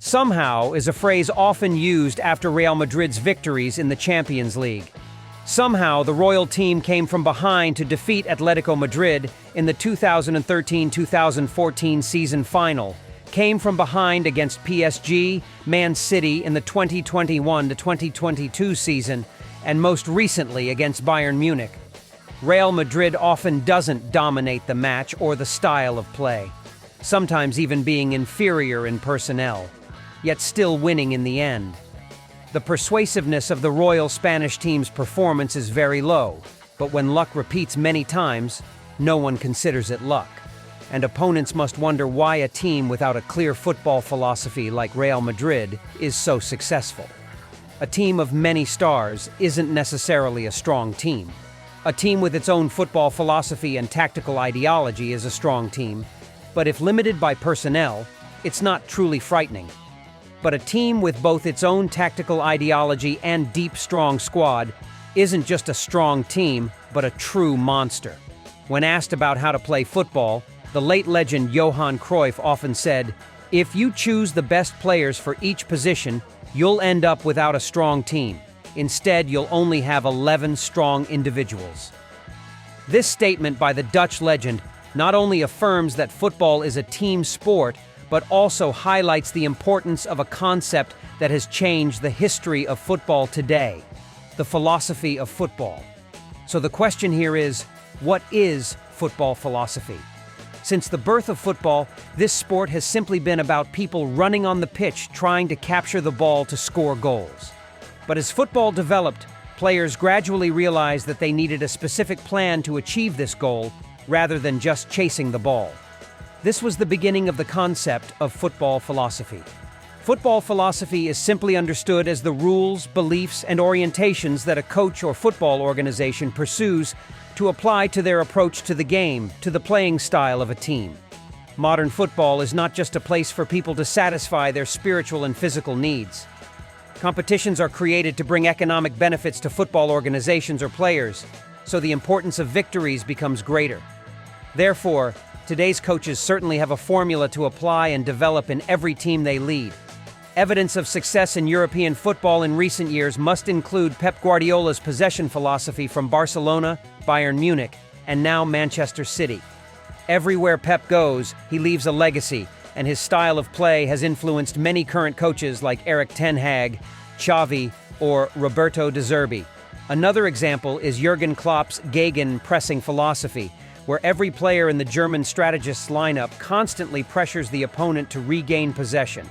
Somehow is a phrase often used after Real Madrid's victories in the Champions League. Somehow, the royal team came from behind to defeat Atletico Madrid in the 2013-2014 season final, came from behind against PSG, Man City in the 2021-2022 season, and most recently against Bayern Munich. Real Madrid often doesn't dominate the match or the style of play, sometimes even being inferior in personnel, yet still winning in the end. The persuasiveness of the Royal Spanish team's performance is very low, but when luck repeats many times, no one considers it luck. And opponents must wonder why a team without a clear football philosophy like Real Madrid is so successful. A team of many stars isn't necessarily a strong team. A team with its own football philosophy and tactical ideology is a strong team, but if limited by personnel, it's not truly frightening. But a team with both its own tactical ideology and deep, strong squad isn't just a strong team, but a true monster. When asked about how to play football, the late legend Johan Cruyff often said, "If you choose the best players for each position, you'll end up without a strong team. Instead, you'll only have 11 strong individuals." This statement by the Dutch legend not only affirms that football is a team sport, but also highlights the importance of a concept that has changed the history of football today, the philosophy of football. So the question here is, what is football philosophy? Since the birth of football, this sport has simply been about people running on the pitch trying to capture the ball to score goals. But as football developed, players gradually realized that they needed a specific plan to achieve this goal, rather than just chasing the ball. This was the beginning of the concept of football philosophy. Football philosophy is simply understood as the rules, beliefs, and orientations that a coach or football organization pursues to apply to their approach to the game, to the playing style of a team. Modern football is not just a place for people to satisfy their spiritual and physical needs. Competitions are created to bring economic benefits to football organizations or players, so the importance of victories becomes greater. Therefore, today's coaches certainly have a formula to apply and develop in every team they lead. Evidence of success in European football in recent years must include Pep Guardiola's possession philosophy from Barcelona, Bayern Munich, and now Manchester City. Everywhere Pep goes, he leaves a legacy, and his style of play has influenced many current coaches like Erik ten Hag, Xavi, or Roberto De Zerbi. Another example is Jurgen Klopp's Gegen-pressing philosophy, where every player in the German strategist's lineup constantly pressures the opponent to regain possession.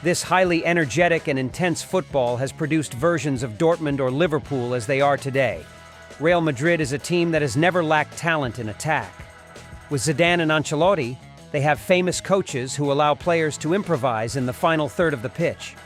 This highly energetic and intense football has produced versions of Dortmund or Liverpool as they are today. Real Madrid is a team that has never lacked talent in attack. With Zidane and Ancelotti, they have famous coaches who allow players to improvise in the final third of the pitch.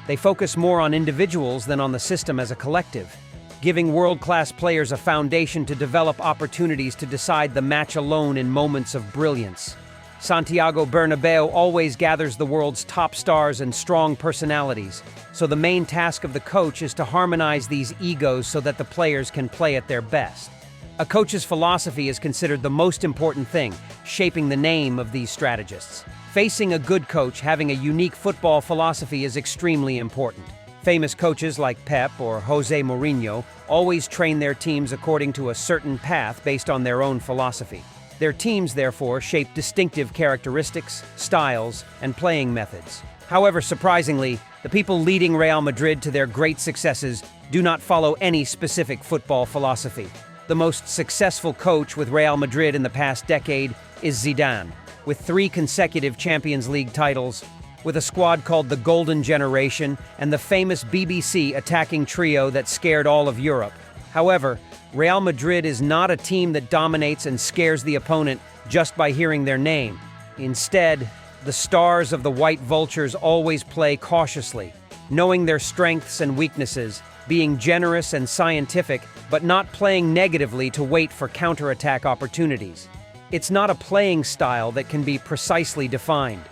They focus more on individuals than on the system as a collective, giving world-class players a foundation to develop opportunities to decide the match alone in moments of brilliance. Santiago Bernabeu always gathers the world's top stars and strong personalities, so the main task of the coach is to harmonize these egos so that the players can play at their best. A coach's philosophy is considered the most important thing, shaping the name of these strategists. Facing a good coach having a unique football philosophy is extremely important. Famous coaches like Pep or Jose Mourinho always train their teams according to a certain path based on their own philosophy. Their teams, therefore, shape distinctive characteristics, styles, and playing methods. However, surprisingly, the people leading Real Madrid to their great successes do not follow any specific football philosophy. The most successful coach with Real Madrid in the past decade is Zidane, with 3 consecutive Champions League titles, with a squad called the Golden Generation and the famous BBC attacking trio that scared all of Europe. However, Real Madrid is not a team that dominates and scares the opponent just by hearing their name. Instead, the stars of the White Vultures always play cautiously, knowing their strengths and weaknesses, being generous and scientific, but not playing negatively to wait for counterattack opportunities. It's not a playing style that can be precisely defined.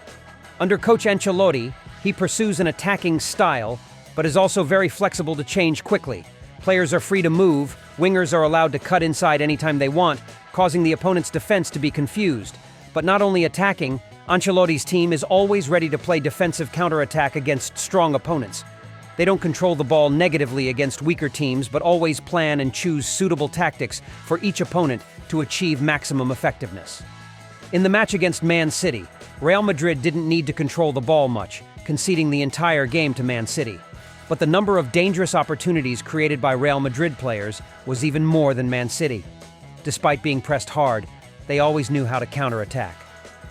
Under Coach Ancelotti, he pursues an attacking style, but is also very flexible to change quickly. Players are free to move, wingers are allowed to cut inside anytime they want, causing the opponent's defense to be confused. But not only attacking, Ancelotti's team is always ready to play defensive counterattack against strong opponents. They don't control the ball negatively against weaker teams, but always plan and choose suitable tactics for each opponent to achieve maximum effectiveness. In the match against Man City, Real Madrid didn't need to control the ball much, conceding the entire game to Man City. But the number of dangerous opportunities created by Real Madrid players was even more than Man City. Despite being pressed hard, they always knew how to counterattack.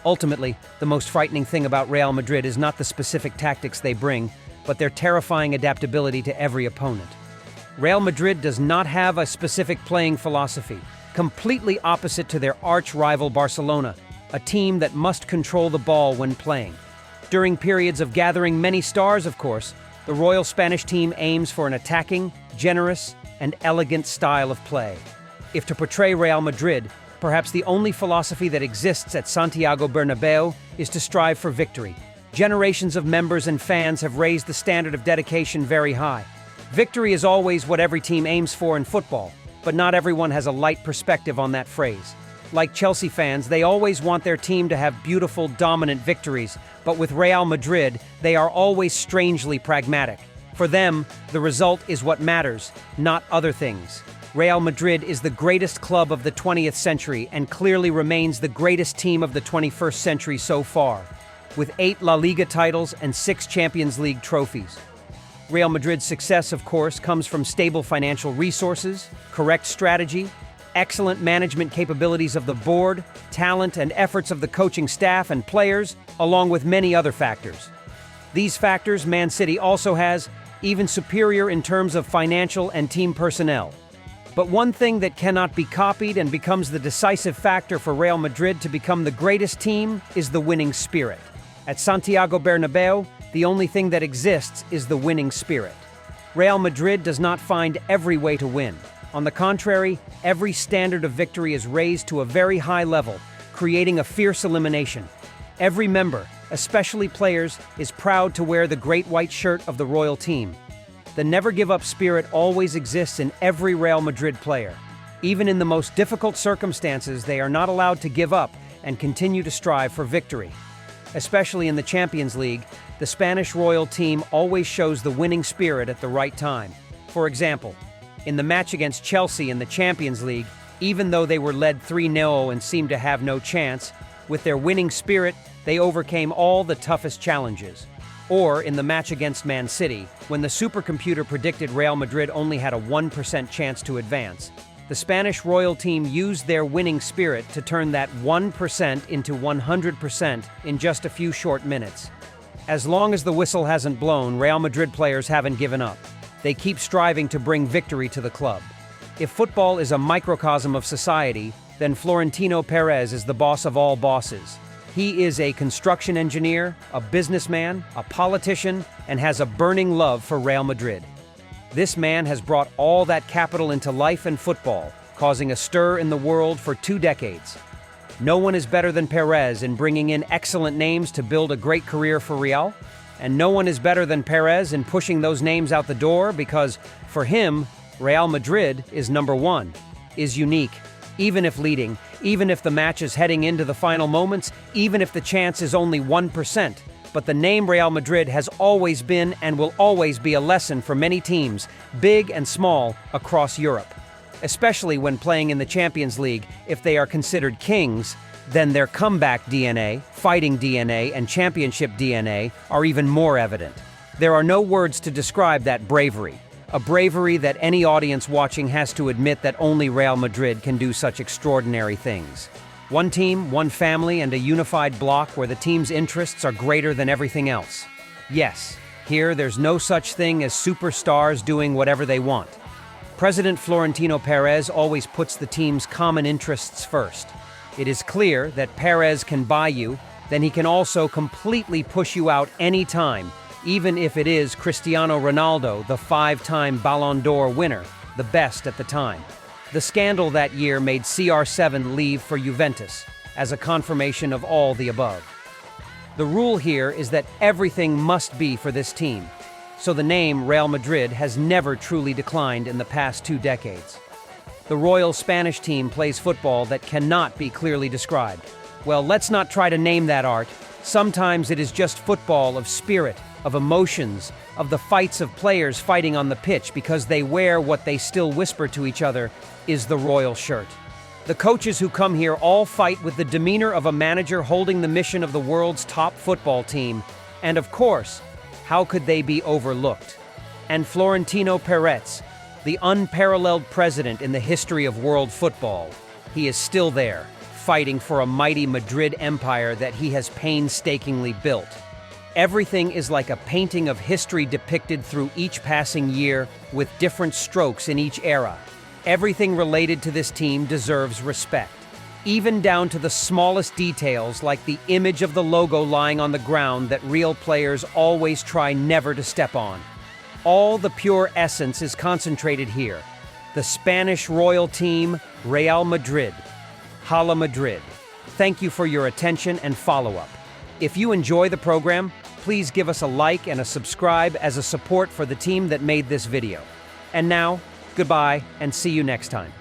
Ultimately, the most frightening thing about Real Madrid is not the specific tactics they bring, but their terrifying adaptability to every opponent. Real Madrid does not have a specific playing philosophy, completely opposite to their arch-rival Barcelona, a team that must control the ball when playing. During periods of gathering many stars, of course, the Royal Spanish team aims for an attacking, generous, and elegant style of play. If to portray Real Madrid, perhaps the only philosophy that exists at Santiago Bernabeu is to strive for victory. Generations of members and fans have raised the standard of dedication very high. Victory is always what every team aims for in football, but not everyone has a light perspective on that phrase. Like Chelsea fans, they always want their team to have beautiful, dominant victories, but with Real Madrid, they are always strangely pragmatic. For them, the result is what matters, not other things. Real Madrid is the greatest club of the 20th century and clearly remains the greatest team of the 21st century so far, with 8 La Liga titles and 6 Champions League trophies. Real Madrid's success, of course, comes from stable financial resources, correct strategy, excellent management capabilities of the board, talent and efforts of the coaching staff and players, along with many other factors. These factors Man City also has, even superior in terms of financial and team personnel. But one thing that cannot be copied and becomes the decisive factor for Real Madrid to become the greatest team is the winning spirit. At Santiago Bernabeu, the only thing that exists is the winning spirit. Real Madrid does not find every way to win. On the contrary, every standard of victory is raised to a very high level, creating a fierce elimination. Every member, especially players, is proud to wear the great white shirt of the royal team. The never-give-up spirit always exists in every Real Madrid player. Even in the most difficult circumstances, they are not allowed to give up and continue to strive for victory. Especially in the Champions League, the Spanish royal team always shows the winning spirit at the right time. For example, in the match against Chelsea in the Champions League, even though they were led 3-0 and seemed to have no chance, with their winning spirit, they overcame all the toughest challenges. Or in the match against Man City, when the supercomputer predicted Real Madrid only had a 1% chance to advance, the Spanish royal team used their winning spirit to turn that 1% into 100% in just a few short minutes. As long as the whistle hasn't blown, Real Madrid players haven't given up. They keep striving to bring victory to the club. If football is a microcosm of society, then Florentino Perez is the boss of all bosses. He is a construction engineer, a businessman, a politician, and has a burning love for Real Madrid. This man has brought all that capital into life and football, causing a stir in the world for 2 decades. No one is better than Perez in bringing in excellent names to build a great career for Real, and no one is better than Perez in pushing those names out the door because, for him, Real Madrid is number 1, is unique. Even if leading, even if the match is heading into the final moments, even if the chance is only 1%. But the name Real Madrid has always been and will always be a lesson for many teams, big and small, across Europe. Especially when playing in the Champions League, if they are considered kings, then their comeback DNA, fighting DNA, and championship DNA are even more evident. There are no words to describe that bravery. A bravery that any audience watching has to admit that only Real Madrid can do such extraordinary things. One team, one family, and a unified block where the team's interests are greater than everything else. Yes, here there's no such thing as superstars doing whatever they want. President Florentino Perez always puts the team's common interests first. It is clear that Perez can buy you, then he can also completely push you out anytime, even if it is Cristiano Ronaldo, the 5-time Ballon d'Or winner, the best at the time. The scandal that year made CR7 leave for Juventus, as a confirmation of all the above. The rule here is that everything must be for this team, so the name Real Madrid has never truly declined in the past 2 decades. The Royal Spanish team plays football that cannot be clearly described. Well, let's not try to name that art. Sometimes it is just football of spirit, of emotions, of the fights of players fighting on the pitch because they wear what they still whisper to each other is the royal shirt. The coaches who come here all fight with the demeanor of a manager holding the mission of the world's top football team. And of course, how could they be overlooked? And Florentino Perez, the unparalleled president in the history of world football, he is still there, fighting for a mighty Madrid empire that he has painstakingly built. Everything is like a painting of history depicted through each passing year with different strokes in each era. Everything related to this team deserves respect, even down to the smallest details like the image of the logo lying on the ground that real players always try never to step on. All the pure essence is concentrated here. The Spanish royal team, Real Madrid. Hala Madrid. Thank you for your attention and follow-up. If you enjoy the program, please give us a like and a subscribe as a support for the team that made this video. And now, goodbye and see you next time.